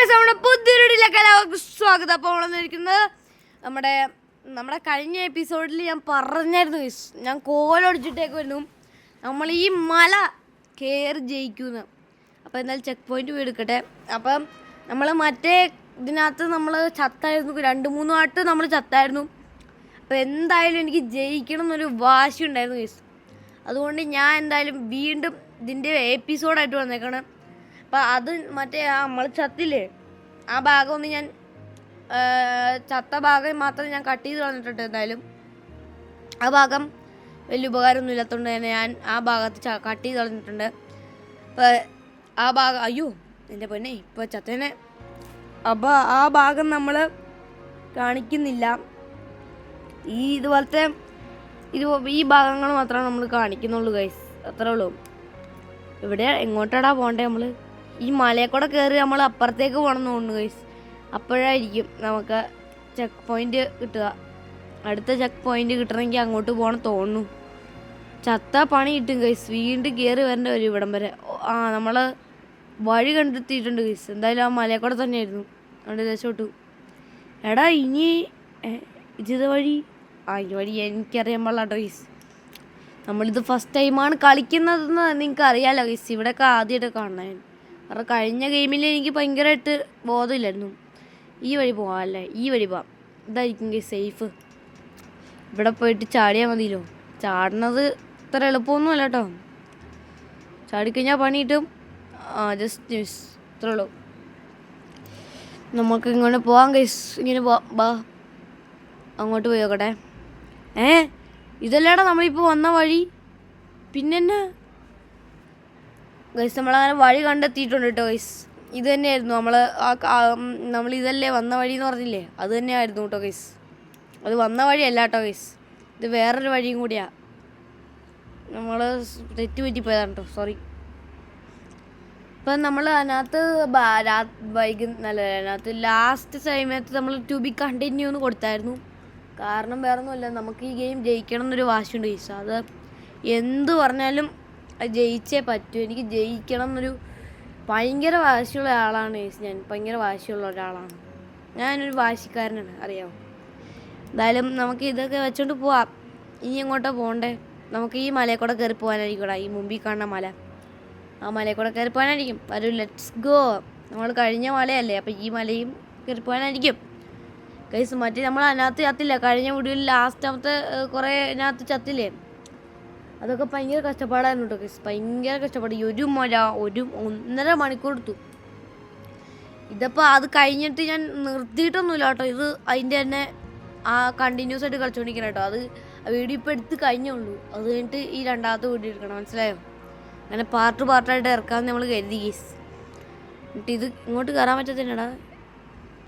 നമ്മുടെ പുതിയൊരുടിയിലേക്ക് എല്ലാവർക്കും സ്വാഗതം. അപ്പോൾ നമ്മളെന്നിരിക്കുന്നത് നമ്മുടെ കഴിഞ്ഞ എപ്പിസോഡിൽ ഞാൻ പറഞ്ഞായിരുന്നു ഞാൻ കോലൊടിച്ചിട്ടേക്ക് വരുന്നു നമ്മൾ ഈ മല കയറി ജയിക്കുന്നു. അപ്പോൾ എന്തായാലും ചെക്ക് പോയിന്റ് പോയി എടുക്കട്ടെ. അപ്പം നമ്മൾ മറ്റേ ഇതിനകത്ത് നമ്മൾ ചത്തായിരുന്നു, 2-3 ആട്ട് നമ്മൾ ചത്തായിരുന്നു. അപ്പോൾ എന്തായാലും എനിക്ക് ജയിക്കണം എന്നൊരു വാശി ഉണ്ടായിരുന്നു അതുകൊണ്ട് ഞാൻ എന്തായാലും വീണ്ടും ഇതിൻ്റെ എപ്പിസോഡായിട്ട് വന്നേക്കണം. അപ്പം അത് മറ്റേ നമ്മൾ ചത്തില്ലേ ആ ഭാഗം ഒന്ന് ഞാൻ ചത്ത ഭാഗം മാത്രം ഞാൻ കട്ട് ചെയ്ത് കളഞ്ഞിട്ടുണ്ട്. എന്തായാലും ആ ഭാഗം വലിയ ഉപകാരമൊന്നും ഇല്ലാത്തതുകൊണ്ട് തന്നെ ഞാൻ ആ ഭാഗത്ത് കട്ട് ചെയ്ത് കളഞ്ഞിട്ടുണ്ട്. അപ്പോൾ ആ ഭാഗം അയ്യോ എൻ്റെ പൊന്നെ ഇപ്പോൾ ചത്തേനെ. അപ്പോൾ ആ ഭാഗം നമ്മൾ കാണിക്കുന്നില്ല. ഇതുപോലത്തെ ഈ ഭാഗങ്ങൾ മാത്രമേ നമ്മൾ കാണിക്കുന്നുള്ളൂ ഗൈസ്, അത്രേ ഉള്ളൂ. ഇവിടെ എങ്ങോട്ടാടാ പോകണ്ടേ? നമ്മൾ ഈ മലയെ കൂടെ കയറി നമ്മൾ അപ്പുറത്തേക്ക് പോകണം തോന്നുന്നു ഗൈസ്. അപ്പോഴായിരിക്കും നമുക്ക് ചെക്ക് പോയിന്റ് കിട്ടുക. അടുത്ത ചെക്ക് പോയിന്റ് കിട്ടണമെങ്കിൽ അങ്ങോട്ട് പോകണം തോന്നുന്നു. ചത്ത പണി കിട്ടും ഗൈസ്, വീണ്ടും കയറി വരേണ്ട വരും ഇവിടം വരെ. നമ്മൾ വഴി കണ്ടെത്തിയിട്ടുണ്ട് ഗൈസ്. എന്തായാലും ആ മലയെ കൂടെ തന്നെയായിരുന്നു, അതുകൊണ്ട് രക്ഷപ്പെട്ടു. എടാ ഇനി ഇത് വഴി ഈ വഴി എനിക്കറിയാൻ പാടില്ലാട്ടോ ഗൈസ്. നമ്മളിത് ഫസ്റ്റ് ടൈമാണ് കളിക്കുന്നതെന്ന് നിങ്ങൾക്ക് അറിയാമല്ലോ ഗൈസ്. ഇവിടെയൊക്കെ ആദ്യമായിട്ട് കാണാൻ, കാരണം കഴിഞ്ഞ ഗെയിമിൽ എനിക്ക് ഭയങ്കരമായിട്ട് ബോധമില്ലായിരുന്നു. ഈ വഴി പോകാം അല്ലേ, ഈ വഴി പോവാം, ഇതായിരിക്കും ഗൈസ് സേഫ്. ഇവിടെ പോയിട്ട് ചാടിയാൽ മതിയല്ലോ. ചാടുന്നത് ഇത്ര എളുപ്പമൊന്നും അല്ല കേട്ടോ. ചാടിക്കഴിഞ്ഞാൽ പണി കിട്ടും. ജസ്റ്റ് മിസ്, ഇത്രേ ഉള്ളൂ. നമുക്ക് ഇങ്ങനെ പോവാം ഗൈസ്. ഇങ്ങനെ ബാ അങ്ങോട്ട് പോയി നോക്കട്ടെ. ഇതല്ലേടാ നമ്മളിപ്പോൾ വന്ന വഴി. പിന്നെന്നാ ഗൈസ്, നമ്മളങ്ങനെ വഴി കണ്ടെത്തിയിട്ടുണ്ട് കേട്ടോ ഗൈസ്. ഇത് തന്നെയായിരുന്നു നമ്മൾ ഇതല്ലേ വന്ന വഴി എന്ന് പറഞ്ഞില്ലേ, അത് തന്നെയായിരുന്നു കേട്ടോ ഗൈസ്. അത് വന്ന വഴിയല്ല കേട്ടോ ഗൈസ്, ഇത് വേറൊരു വഴിയും കൂടിയാണ്. നമ്മൾ തെറ്റ് പറ്റിപ്പോയതാണ് കേട്ടോ, സോറി. ഇപ്പം നമ്മൾ അതിനകത്ത് അതിനകത്ത് ലാസ്റ്റ് സമയത്ത് നമ്മൾ ടു ബി കണ്ടിന്യൂ എന്ന് കൊടുത്തായിരുന്നു. കാരണം വേറെ ഒന്നുമില്ല, നമുക്ക് ഈ ഗെയിം ജയിക്കണം എന്നൊരു വാശിയുണ്ട് ഗൈസ്. അത് എന്ത് പറഞ്ഞാലും ജയിച്ചേ പറ്റൂ. എനിക്ക് ജയിക്കണം എന്നൊരു ഭയങ്കര വാശിയുള്ള ആളാണ് ഗൈസ്. ഞാൻ ഭയങ്കര വാശിയുള്ള ഒരാളാണ്, ഞാനൊരു വാശിക്കാരനാണ്, അറിയാമോ. എന്തായാലും നമുക്ക് ഇതൊക്കെ വെച്ചോണ്ട് പോവാം. ഇനി എങ്ങോട്ടാണ് പോകണ്ടേ? നമുക്ക് ഈ മലയിൽ കൂടെ കയറി പോകാനായിരിക്കും. ഈ മുമ്പിൽ കാണുന്ന മല, ആ മലയിൽ കൂടെ കയറി പോകാനായിരിക്കും. വരൂ, ലെറ്റ്സ് ഗോ. നമ്മൾ കഴിഞ്ഞ മലയല്ലേ, അപ്പോൾ ഈ മലയും കയറി പോകാനായിരിക്കും ഗൈസ്. മറ്റേ നമ്മൾ അതിനകത്ത് ചത്തില്ല, കഴിഞ്ഞ വീഡിയോയിൽ ലാസ്റ്റാമത്തെ കുറേ അതിനകത്ത് ചത്തില്ലേ, അതൊക്കെ ഭയങ്കര കഷ്ടപ്പാടായിരുന്നു കേട്ടോ ഗൈസ്, ഭയങ്കര കഷ്ടപ്പാട്. 1.5 മണിക്കൂർ എടുത്തു. ഇതിപ്പോൾ അത് കഴിഞ്ഞിട്ട് ഞാൻ നിർത്തിയിട്ടൊന്നുമില്ല കേട്ടോ. ഇത് അതിൻ്റെ തന്നെ കണ്ടിന്യൂസ് ആയിട്ട് കളിച്ചുകൊണ്ടിരിക്കണം കേട്ടോ. അത് വീഡിയോ ഇപ്പോൾ എടുത്ത് കഴിഞ്ഞുള്ളൂ. അത് കഴിഞ്ഞിട്ട് ഈ രണ്ടാമത്തെ വീഡിയോ എടുക്കണം, മനസ്സിലായോ? അങ്ങനെ പാർട്ടായിട്ട് ഇറക്കാമെന്ന് നമ്മൾ കരുതി ഗൈസ്. എന്നിട്ട് ഇത് ഇങ്ങോട്ട് കയറാൻ പറ്റത്തില്ലടാ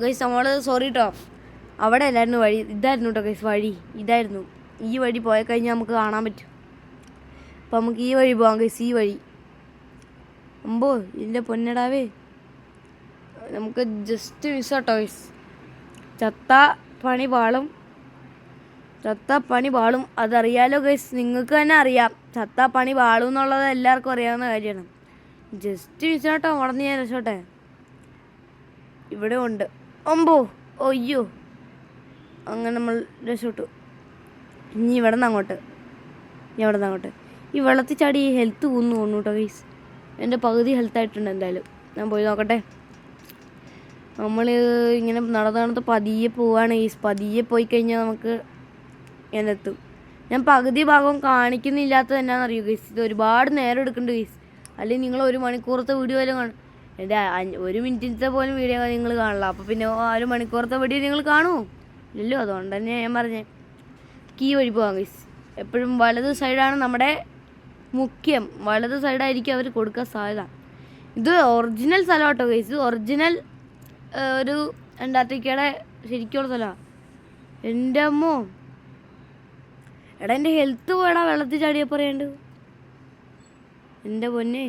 ഗൈസ്. നമ്മൾ സോറി കേട്ടോ, അവിടെ അല്ലായിരുന്നു വഴി, ഇതായിരുന്നു കേട്ടോ ഗൈസ് വഴി, ഇതായിരുന്നു. ഈ വഴി പോയി കഴിഞ്ഞാൽ നമുക്ക് കാണാൻ പറ്റും. അപ്പം നമുക്ക് ഈ വഴി പോകാം ഗൈസ്, ഈ വഴി. ഇതിൻ്റെ പൊന്നടാവേ, നമുക്ക് ജസ്റ്റ് മിസ് കേട്ടോ ഗൈസ്. ചത്ത പണി പാളും, അതറിയാലോ ഗൈസ്, നിങ്ങൾക്ക് തന്നെ അറിയാം. ചത്ത പണി പാളും എന്നുള്ളത് എല്ലാവർക്കും അറിയാവുന്ന കാര്യമാണ്. ജസ്റ്റ് മിസ് കേട്ടോ, വളർന്ന് ഞാൻ രക്ഷോട്ടെ. ഇവിടെ ഉണ്ട്. അയ്യോ, അങ്ങനെ നമ്മൾ രക്ഷപ്പെട്ടു. ഇനി ഇവിടെ നിന്ന് അങ്ങോട്ട്, ഈ വെള്ളത്തിൽ ചാടി ഹെൽത്ത് കൂന്നു തോന്നുന്നു കേട്ടോ ഗൈസ്. എൻ്റെ പകുതി ഹെൽത്തായിട്ടുണ്ട്. എന്തായാലും ഞാൻ പോയി നോക്കട്ടെ. നമ്മൾ ഇങ്ങനെ നടന്ന് പതിയെ പോവാണ് ഗൈസ്. പതിയെ പോയി കഴിഞ്ഞാൽ നമുക്ക് ഞാൻ എത്തും. ഞാൻ പകുതി ഭാഗം കാണിക്കുന്നില്ലാത്തത് എന്നാണെന്നറിയോ ഗൈസ്, ഇത് ഒരുപാട് നേരം എടുക്കുന്നുണ്ട് ഗൈസ്. അല്ലെങ്കിൽ നിങ്ങൾ 1 മണിക്കൂറത്തെ വീഡിയോ പോലും എൻ്റെ 1 മിനിറ്റിൻ്റെ പോലും വീഡിയോ നിങ്ങൾ കാണില്ല. അപ്പോൾ പിന്നെ 1 മണിക്കൂറത്തെ വീഡിയോ നിങ്ങൾ കാണുമോ? ഇല്ലല്ലോ. അതുകൊണ്ട് തന്നെ ഞാൻ പറഞ്ഞേ ഈ വഴി പോകാം ഗൈസ്. എപ്പോഴും വലത് സൈഡാണ് നമ്മുടെ മുഖ്യം, വലത് സൈഡായിരിക്കും അവർ കൊടുക്കാൻ സാധ്യത. ഇത് ഒറിജിനൽ സ്ഥലം കേട്ടോ ഗൈസ്, ഒറിജിനൽ ഒരു അന്റാർട്ടിക്കയുടെ ശരിക്കുള്ള സ്ഥലമാണ്. എൻ്റെ അമ്മോ, എടാ എൻ്റെ ഹെൽത്ത് പോയടാ വെള്ളത്തിൽ ചാടിയപ്പോൾ പറയാണ്ട്. എൻ്റെ പൊന്നെ,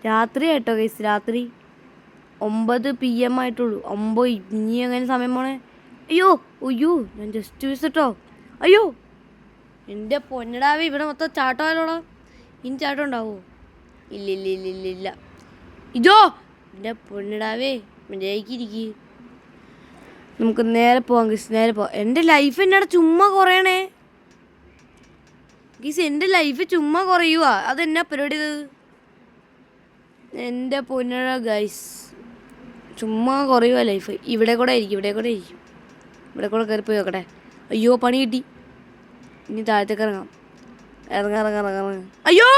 രാത്രി ആയിട്ടോ ഗൈസ്, രാത്രി 9 PM ആയിട്ടുള്ളൂ. ഇനി എങ്ങനെ സമയം പോണേ? അയ്യോ ഞാൻ ജസ്റ്റ് വിസിട്ടോ. അയ്യോ എൻ്റെ പൊന്നടാവേ, ഇവിടെ മൊത്തം ചാട്ടമായാലോടാ. ഇനി ചാട്ടം ഉണ്ടാവോ? ഇല്ല. ഇതോ എൻ്റെ പൊന്നിടാവേ, ജയിക്കിരിക്കുക. നമുക്ക് നേരെ പോവാം ഗീസ്, നേരെ പോവാം. എൻ്റെ ലൈഫ് എന്നോട് ചുമ്മാ കുറയണേ ഗീസ്, എൻ്റെ ലൈഫ് ചുമ്മാ കുറയുക. അതെന്നാ പരിപാടി ഇത്? എൻ്റെ പൊന്നഴ ഗൈസ്, ചുമ്മാ കുറയുക ലൈഫ്. ഇവിടെ കൂടെ ആയിരിക്കും, ഇവിടെ കൂടെ കയറിപ്പോയി നോക്കട്ടെ. അയ്യോ പണി കിട്ടി. ഇനി താഴത്തേക്ക് ഇറങ്ങാം. ഇറങ്ങാം. അയ്യോ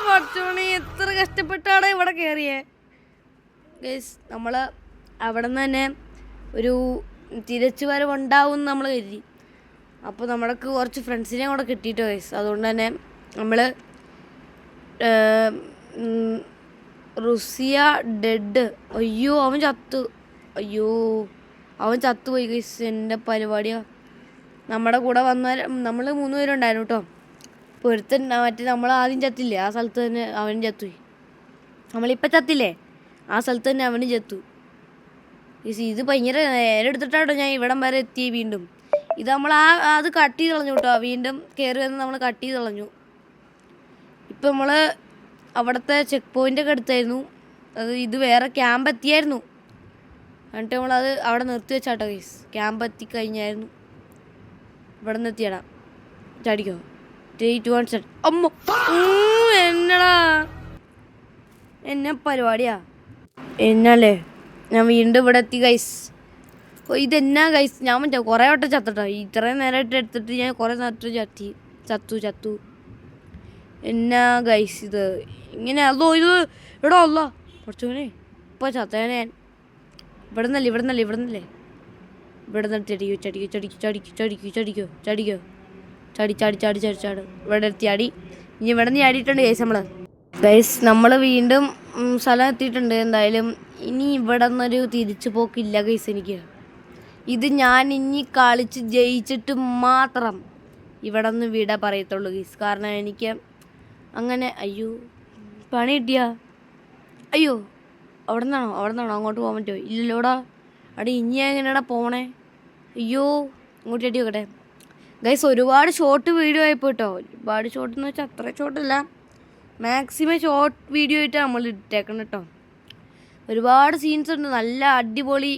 പഠിച്ചോണി, എത്ര കഷ്ടപ്പെട്ടാണ് ഇവിടെ കയറിയേ ഗൈസ്. നമ്മൾ അവിടെ നിന്ന് തന്നെ ഒരു തിരിച്ചു വരവുണ്ടാവും നമ്മൾ കരുതി. അപ്പോൾ നമ്മൾക്ക് കുറച്ച് ഫ്രണ്ട്സിനെ കൂടെ കിട്ടിയിട്ടോ ഗൈസ്. അതുകൊണ്ട് തന്നെ നമ്മൾ റുസിയ ഡെഡ്. അയ്യോ അവൻ ചത്തുപോയി ഗൈസ്. എൻ്റെ പരിപാടിയാണ്. നമ്മുടെ കൂടെ വന്നാൽ നമ്മൾ 3 പേരുണ്ടായിരുന്നു കേട്ടോ. ഇപ്പോൾ ഒരുത്തൻ മറ്റേ നമ്മൾ ആദ്യം ചത്തില്ലേ, ആ സ്ഥലത്ത് തന്നെ അവനും ചത്തുപോയി. നമ്മളിപ്പോൾ ചത്തില്ലേ, ആ സ്ഥലത്ത് തന്നെ അവനും ചത്തു. ഇത് ഭയങ്കര നേരെ എടുത്തിട്ടാട്ടോ ഞാൻ ഇവിടം വരെ എത്തി. വീണ്ടും ഇത് നമ്മൾ അത് കട്ട് ചെയ്ത് കളഞ്ഞു കേട്ടോ. വീണ്ടും കയറി വന്ന് നമ്മൾ കട്ട് ചെയ്ത് കളഞ്ഞു. ഇപ്പം നമ്മൾ അവിടുത്തെ ചെക്ക് പോയിൻ്റൊക്കെ എടുത്തായിരുന്നു. ഇത് വേറെ ക്യാമ്പ് എത്തിയായിരുന്നു. എന്നിട്ട് നമ്മളത് അവിടെ നിർത്തി വെച്ചാട്ടോ ഗൈസ്. ക്യാമ്പ് എത്തിക്കഴിഞ്ഞായിരുന്നു. ഇവിടെ നിന്ന് എത്തിയടാ. ചാടിക്കോ. 3, 2, 1 സെറ്റ്. അമ്മ എന്നടാ, എന്നെ പരിപാടിയാ എന്നല്ലേ. ഞാൻ വീണ്ടും ഇവിടെ എത്തി ഗൈസ്. ഇതെന്നാ ഗൈസ്, ഞാൻ മറ്റേ കുറേ വട്ടം ചത്തട്ടോ. ഇത്രയും നേരമായിട്ട് എടുത്തിട്ട് ഞാൻ കുറേ നേരത്തെ ചത്തു. എന്നാ ഗൈസ് ഇത് ഇങ്ങനെ? അതോ ഇത് ഇവിടെ അല്ല കുറച്ചുകൂടെ ഇപ്പോൾ ചത്തേനെ ഞാൻ. ഇവിടെ നിന്നല്ലേ ഇവിടെ നിന്ന് ചാടി. ഇവിടെ എത്തിയാടി. ഇനി ഇവിടെ നിന്ന് ചാടിയിട്ടുണ്ട് ഗൈസ്. നമ്മൾ വീണ്ടും സ്ഥലം എത്തിയിട്ടുണ്ട്. എന്തായാലും ഇനി ഇവിടെ നിന്നൊരു തിരിച്ചു പോക്കില്ല ഗൈസ് എനിക്ക്. ഇത് ഞാൻ ഇനി കളിച്ച് ജയിച്ചിട്ട് മാത്രം ഇവിടെ നിന്ന് വിട പറയത്തുള്ളൂ ഗൈസ്. കാരണം എനിക്ക് അങ്ങനെ അയ്യോ പണി കിട്ടിയാ. അയ്യോ അവിടെ നിന്നാണോ അങ്ങോട്ട് പോകാൻ പറ്റുമോ? ഇല്ലല്ലോടാ. അവിടെ ഇനി എങ്ങനെയാടാ പോണേ? അയ്യോ ഇങ്ങോട്ട് ചട്ടി വെക്കട്ടെ ഗൈസ്. ഒരുപാട് ഷോർട്ട് വീഡിയോ ആയിപ്പോ കേട്ടോ. ഒരുപാട് ഷോർട്ട് എന്ന് വെച്ചാൽ അത്ര ഷോർട്ടല്ല, മാക്സിമം ഷോർട്ട് വീഡിയോ ആയിട്ടാണ് നമ്മൾ ഇട്ടേക്കണം കേട്ടോ. ഒരുപാട് സീൻസ് ഉണ്ട്, നല്ല അടിപൊളി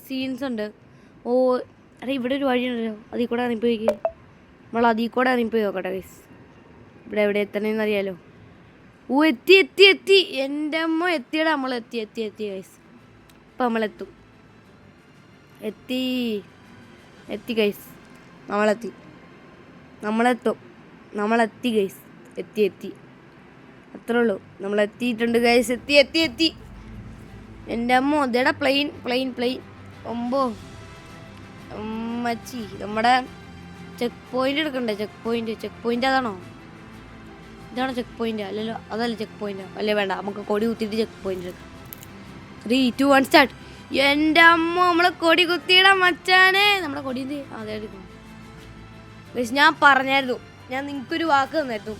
സീൻസ് ഉണ്ട്. ഓ അതെ, ഇവിടെ ഒരു വഴിയുണ്ടല്ലോ, അതിൽ കൂടെ ഇറങ്ങിപ്പോയി. നമ്മൾ അതിൽ കൂടെ ഇറങ്ങിപ്പോയി നോക്കട്ടെ ഗൈസ്. ഇവിടെ എവിടെ എത്തണേന്ന് അറിയാലോ. ഓ എത്തി. എൻ്റെ അമ്മ എത്തിയടാ. നമ്മൾ എത്തി ഗൈസ്. ഇപ്പം നമ്മളെത്തും. എത്തി ഗൈസ്. നമ്മളെത്തി ഗൈസ്. എത്തി അത്രേ ഉള്ളൂ. നമ്മളെത്തിയിട്ടുണ്ട് ഗൈസ്. എത്തി. എൻ്റെ അമ്മ ഇതേടാ പ്ലെയിൻ. ഒമ്പോ മച്ചി, നമ്മുടെ ചെക്ക് പോയിന്റ് എടുക്കണ്ടേ? ചെക്ക് പോയിന്റ് അതാണോ? ഇതാണോ ചെക്ക് പോയിന്റ്? അല്ലല്ലോ, അതല്ല ചെക്ക് പോയിന്റ്. അല്ലേ വേണ്ട, നമുക്ക് കൊടി കുത്തിയിട്ട് ചെക്ക് പോയിന്റ് എടുക്കാം. 3, 2, 1 സ്റ്റാർട്ട്. എൻ്റെ അമ്മ നമ്മളെ കൊടി കുത്തിയിടാം മച്ചാനെ. നമ്മുടെ കൊടി അതെ എടുക്കണം ഗൈസ്. ഞാൻ പറഞ്ഞായിരുന്നു, ഞാൻ നിങ്ങൾക്കൊരു വാക്ക് തന്നായിരുന്നു.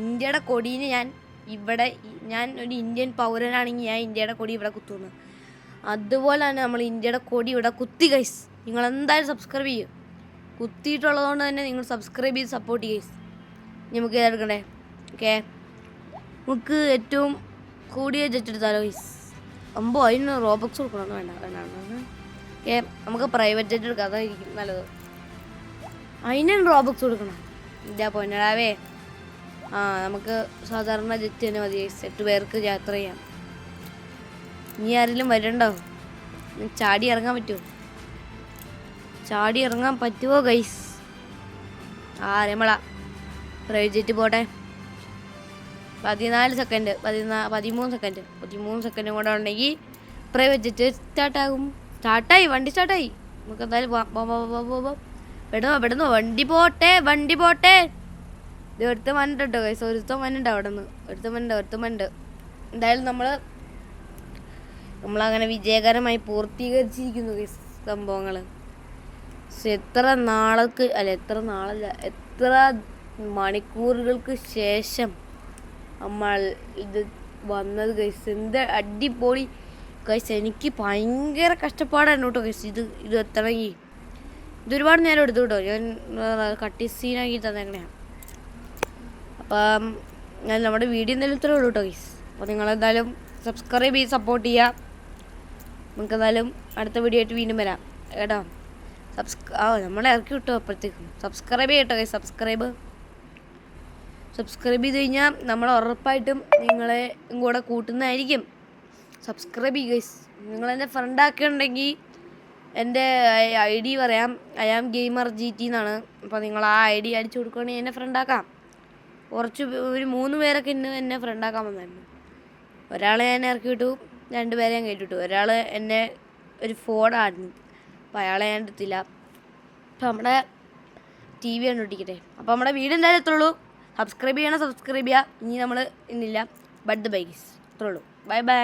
ഇന്ത്യയുടെ കൊടീന് ഞാൻ ഒരു ഇന്ത്യൻ പൗരനാണെങ്കിൽ ഞാൻ ഇന്ത്യയുടെ കൊടി ഇവിടെ കുത്തുന്നു. അതുപോലെ തന്നെ നമ്മൾ ഇന്ത്യയുടെ കൊടി ഇവിടെ കുത്തി ഗൈസ്. നിങ്ങൾ എന്തായാലും സബ്സ്ക്രൈബ് ചെയ്യും. കുത്തിയിട്ടുള്ളതുകൊണ്ട് തന്നെ നിങ്ങൾ സബ്സ്ക്രൈബ് ചെയ്ത് സപ്പോർട്ട് ചെയ്യും ഗൈസ്. നമുക്ക് ഇതെടുക്കണ്ടേ? ഓക്കെ, നമുക്ക് ഏറ്റവും കൂടിയ ജെറ്റ് എടുത്താലോ ഗൈസ്. അതിന് റോബക്സ് കൊടുക്കണം. വേണ്ട. ഓക്കെ, നമുക്ക് പ്രൈവറ്റ് ജെറ്റ് എടുക്കാം, അതായിരിക്കും നല്ലത്. അതിന് റോബക്സ് കൊടുക്കണം. ഇതാ പൊന്നടാവേ. നമുക്ക് സാധാരണ ജെറ്റ് തന്നെ മതി ഗൈസ്. 8 പേർക്ക് യാത്ര ചെയ്യാം. ഇനി ആരെങ്കിലും വരണ്ടോ? ചാടി ഇറങ്ങാൻ പറ്റുമോ ഗൈസ്? രമള പ്രൈവറ്റ് ജെറ്റ് പോട്ടെ. 14 സെക്കൻഡ് 13 സെക്കൻഡ് കൂടെ ഉണ്ടെങ്കിൽ പ്രൈവറ്റ് ജെറ്റ് സ്റ്റാർട്ടായി. വണ്ടി സ്റ്റാർട്ടായി. നമുക്ക് എന്തായാലും പെടുന്നോ വണ്ടി പോട്ടെ. ഇത് ഒരുത്തം വന്നിട്ട് കേട്ടോ ഗൈസ്. ഒരുത്തം വന്നിട്ട് അവിടെ നിന്ന് ഒരുത്തം വന്നിട്ട്. എന്തായാലും നമ്മളങ്ങനെ വിജയകരമായി പൂർത്തീകരിച്ചിരിക്കുന്നു ഗൈസ് സംഭവങ്ങൾ. എത്ര മണിക്കൂറുകൾക്ക് ശേഷം നമ്മൾ ഇത് വന്നത് ഗൈസ്. എന്ത് അടിപൊളി ഗൈസ്. എനിക്ക് ഭയങ്കര കഷ്ടപ്പാടായിരുന്നു കേട്ടോ ഗൈസ് ഇത് എത്തണമെങ്കിൽ. ഇതൊരുപാട് നേരം എടുത്തു കേട്ടോ. ഞാൻ കട്ടി സീനാക്കി തന്നേക്കണേ. അപ്പം ഞാൻ നമ്മുടെ വീഡിയോ എന്തായാലും ഇത്രേ ഉള്ളൂ കേട്ടോ ഗൈസ്. അപ്പോൾ നിങ്ങളെന്തായാലും സബ്സ്ക്രൈബ് ചെയ്ത് സപ്പോർട്ട് ചെയ്യുക. നമുക്ക് എന്തായാലും അടുത്ത വീഡിയോ ആയിട്ട് വീണ്ടും വരാം കേട്ടോ. നമ്മളെ ഇറക്കി വിട്ടോ അപ്പോഴത്തേക്കും. സബ്സ്ക്രൈബ് ചെയ്യട്ടോ ഗൈസ്. സബ്സ്ക്രൈബ് ചെയ്ത് കഴിഞ്ഞാൽ നമ്മൾ ഉറപ്പായിട്ടും നിങ്ങളെ കൂടെ കൂട്ടുന്നതായിരിക്കും. സബ്സ്ക്രൈബ് ചെയ്യുക ഗൈസ്. നിങ്ങളെന്നെ ഫ്രണ്ടാക്കിയിട്ടുണ്ടെങ്കിൽ എൻ്റെ ID പറയാം. I am gamer GT എന്നാണ്. അപ്പോൾ നിങ്ങൾ ആ ID അടിച്ചു കൊടുക്കുകയാണെങ്കിൽ എന്നെ ഫ്രണ്ടാക്കാം. ഒരു 3 പേരൊക്കെ എന്നെ ഫ്രണ്ടാക്കാൻ വന്നായിരുന്നു. ഒരാളെ ഞാൻ ഇറക്കി വിട്ടു, 2 പേരെ ഞാൻ കയറ്റി വിട്ടു. ഒരാൾ എന്നെ ഒരു ഫോണായിരുന്നു, അപ്പോൾ അയാളെ ഞാൻ എടുത്തില്ല. അപ്പോൾ നമ്മുടെ TV കണ്ടുപിടിക്കട്ടെ. അപ്പോൾ നമ്മുടെ വീഡിയോ എന്തായാലും എത്തുള്ളൂ. സബ്സ്ക്രൈബ് ചെയ്യുക. ഇനി നമ്മൾ ഇന്നില്ല. But the bye guys. അത്രേ ഉള്ളൂ. Bye bye.